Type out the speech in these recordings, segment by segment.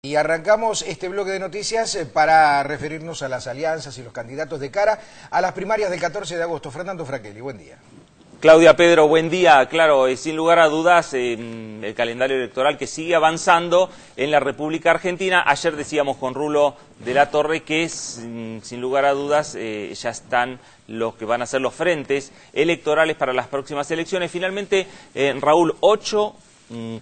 Y arrancamos este bloque de noticias para referirnos a las alianzas y los candidatos de cara a las primarias del 14 de agosto. Fernando Fraquelli, buen día. Claudia, Pedro, buen día. Claro, sin lugar a dudas, el calendario electoral que sigue avanzando en la República Argentina. Ayer decíamos con Rulo de la Torre que sin lugar a dudas ya están los que van a ser los frentes electorales para las próximas elecciones. Finalmente, Raúl, 8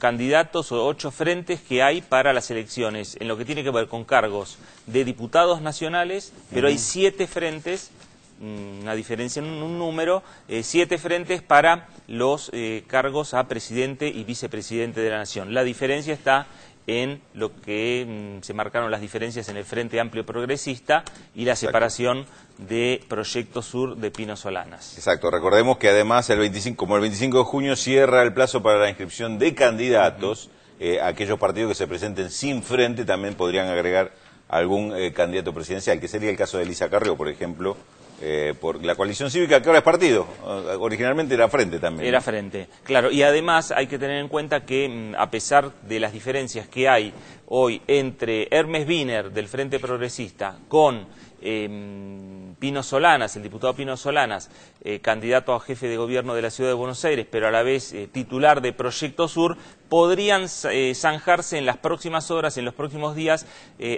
candidatos o 8 frentes que hay para las elecciones en lo que tiene que ver con cargos de diputados nacionales, pero hay 7 frentes, una diferencia en un número, 7 frentes para los cargos a presidente y vicepresidente de la Nación. La diferencia está en lo que se marcaron las diferencias en el Frente Amplio Progresista y la separación de Proyecto Sur de Pino Solanas. Exacto, recordemos que además como el 25 de junio cierra el plazo para la inscripción de candidatos, aquellos partidos que se presenten sin frente también podrían agregar algún candidato presidencial, que sería el caso de Elisa Carrió, por ejemplo, por la coalición cívica, que ahora es partido, originalmente era frente también. Era frente, claro, y además hay que tener en cuenta que a pesar de las diferencias que hay hoy entre Hermes Wiener del Frente Progresista con Pino Solanas, el diputado Pino Solanas, candidato a jefe de gobierno de la Ciudad de Buenos Aires, pero a la vez titular de Proyecto Sur, podrían zanjarse en las próximas horas, en los próximos días,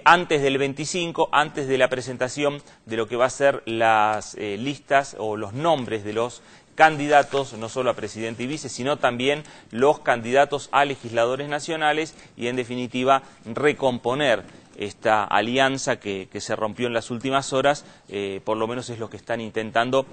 antes del 25, antes de la presentación de lo que va a ser las listas o los nombres de los candidatos, no solo a presidente y vice, sino también los candidatos a legisladores nacionales y, en definitiva, recomponer esta alianza que se rompió en las últimas horas, por lo menos es lo que están intentando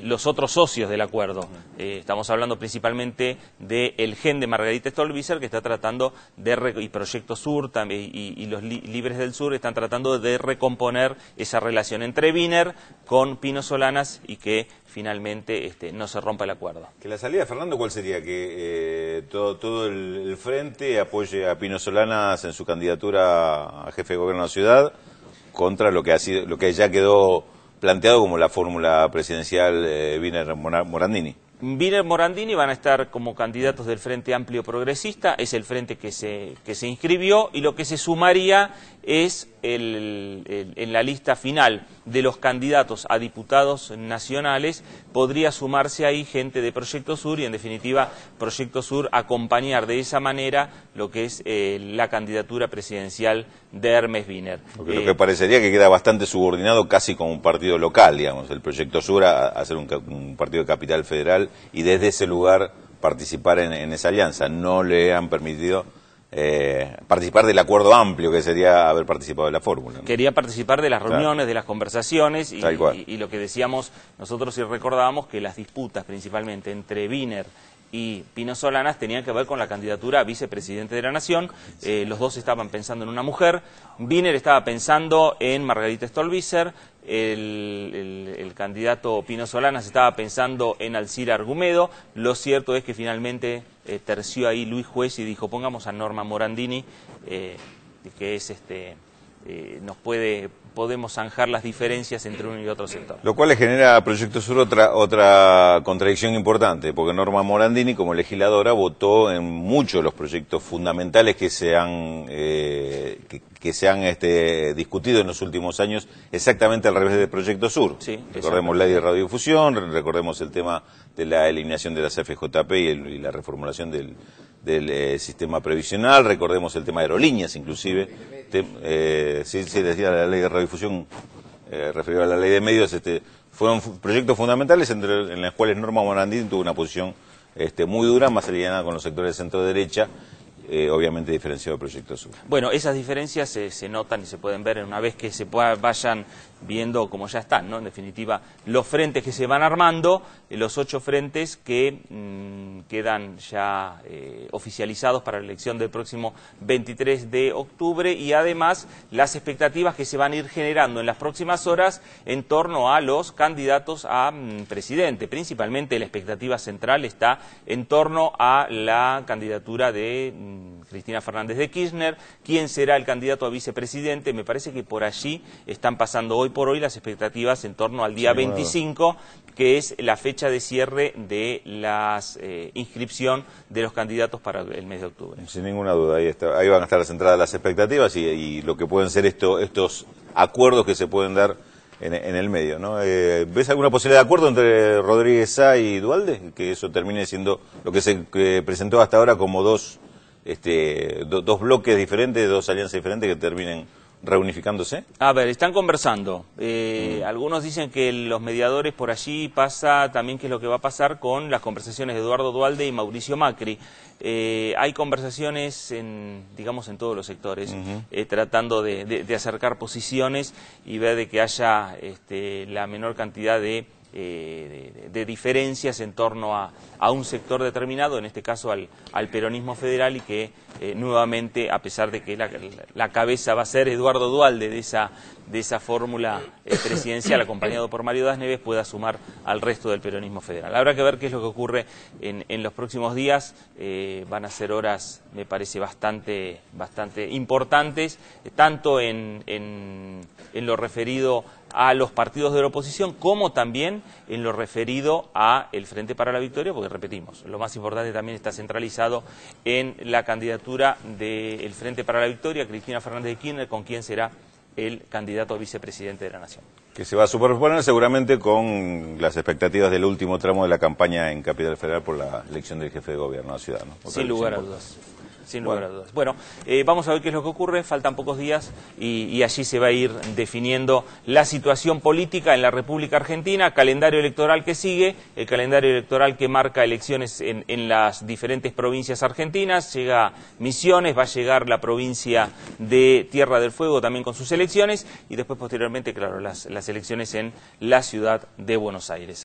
los otros socios del acuerdo. Estamos hablando principalmente del GEN de Margarita Stolbizer, que está tratando y Proyecto Sur también, y los Libres del Sur están tratando de recomponer esa relación entre Wiener con Pino Solanas y que finalmente no se rompa el acuerdo. Que la salida, Fernando, ¿cuál sería? Que todo el frente apoye a Pino Solanas en su candidatura a jefe de gobierno de la ciudad contra lo que ya quedó planteado como la fórmula presidencial Wiener-Morandini. Wiener-Morandini van a estar como candidatos del Frente Amplio Progresista, es el frente que se inscribió, y lo que se sumaría es en la lista final de los candidatos a diputados nacionales, podría sumarse ahí gente de Proyecto Sur y, en definitiva, Proyecto Sur acompañar de esa manera lo que es la candidatura presidencial de Hermes Wiener. Lo que parecería que queda bastante subordinado casi como un partido local, digamos, el Proyecto Sur a ser un partido de capital federal y desde ese lugar participar en esa alianza. No le han permitido participar del acuerdo amplio que sería haber participado de la fórmula, ¿no? Quería participar de las reuniones, claro, de las conversaciones y lo que decíamos nosotros y recordábamos que las disputas principalmente entre Wiener y Pino Solanas tenían que ver con la candidatura a vicepresidente de la Nación. Los dos estaban pensando en una mujer. Wiener estaba pensando en Margarita Stolbizer. El candidato Pino Solanas estaba pensando en Alcira Argumedo. Lo cierto es que finalmente terció ahí Luis Juez y dijo: pongamos a Norma Morandini, que es podemos zanjar las diferencias entre uno y otro sector. Lo cual le genera a Proyecto Sur otra contradicción importante, porque Norma Morandini, como legisladora, votó en muchos de los proyectos fundamentales que se han discutido en los últimos años, exactamente al revés de Proyecto Sur. Sí, recordemos la ley de radiodifusión, recordemos el tema de la eliminación de las FJP y la reformulación del sistema previsional, recordemos el tema de aerolíneas, inclusive. Sí, decía la ley de radiodifusión, referido a la ley de medios, fueron proyectos fundamentales en los cuales Norma Morandini tuvo una posición muy dura, más alineada con los sectores de centro-derecha, obviamente diferenciado del Proyecto Sur. Bueno, esas diferencias se notan y se pueden ver una vez que vayan viendo cómo ya están, ¿no? En definitiva, los frentes que se van armando, los 8 frentes que quedan ya oficializados para la elección del próximo 23 de octubre y además las expectativas que se van a ir generando en las próximas horas en torno a los candidatos a presidente. Principalmente la expectativa central está en torno a la candidatura de Cristina Fernández de Kirchner, quién será el candidato a vicepresidente. Me parece que por allí están pasando hoy por hoy las expectativas en torno al día 25, que es la fecha de cierre de la inscripción de los candidatos para el mes de octubre. Sin ninguna duda, ahí van a estar centradas las expectativas y lo que pueden ser estos acuerdos que se pueden dar en el medio, ¿no? ¿Ves alguna posibilidad de acuerdo entre Rodríguez Sá y Duhalde? Que eso termine siendo lo que se presentó hasta ahora como dos bloques diferentes, dos alianzas diferentes que terminen reunificándose. A ver, están conversando. Algunos dicen que los mediadores por allí pasa también qué es lo que va a pasar con las conversaciones de Eduardo Duhalde y Mauricio Macri. Hay conversaciones digamos en todos los sectores, tratando de acercar posiciones y ver de que haya la menor cantidad de diferencias en torno a un sector determinado, en este caso al peronismo federal, y que nuevamente, a pesar de que la cabeza va a ser Eduardo Duhalde de esa fórmula presidencial acompañado por Mario Das Neves, pueda sumar al resto del peronismo federal. Habrá que ver qué es lo que ocurre en los próximos días. Van a ser horas, me parece, bastante importantes, tanto en lo referido a los partidos de la oposición, como también en lo referido a el Frente para la Victoria, porque repetimos, lo más importante también está centralizado en la candidatura del Frente para la Victoria, Cristina Fernández de Kirchner, con quien será el candidato a vicepresidente de la Nación. Que se va a superponer seguramente con las expectativas del último tramo de la campaña en Capital Federal por la elección del jefe de gobierno de la ciudad, ¿no? Sin lugar a dudas. Sin lugar a dudas. Bueno, vamos a ver qué es lo que ocurre, faltan pocos días y allí se va a ir definiendo la situación política en la República Argentina, calendario electoral que sigue, el calendario electoral que marca elecciones en las diferentes provincias argentinas, llega Misiones, va a llegar la provincia de Tierra del Fuego también con sus elecciones y después posteriormente, claro, las elecciones en la ciudad de Buenos Aires.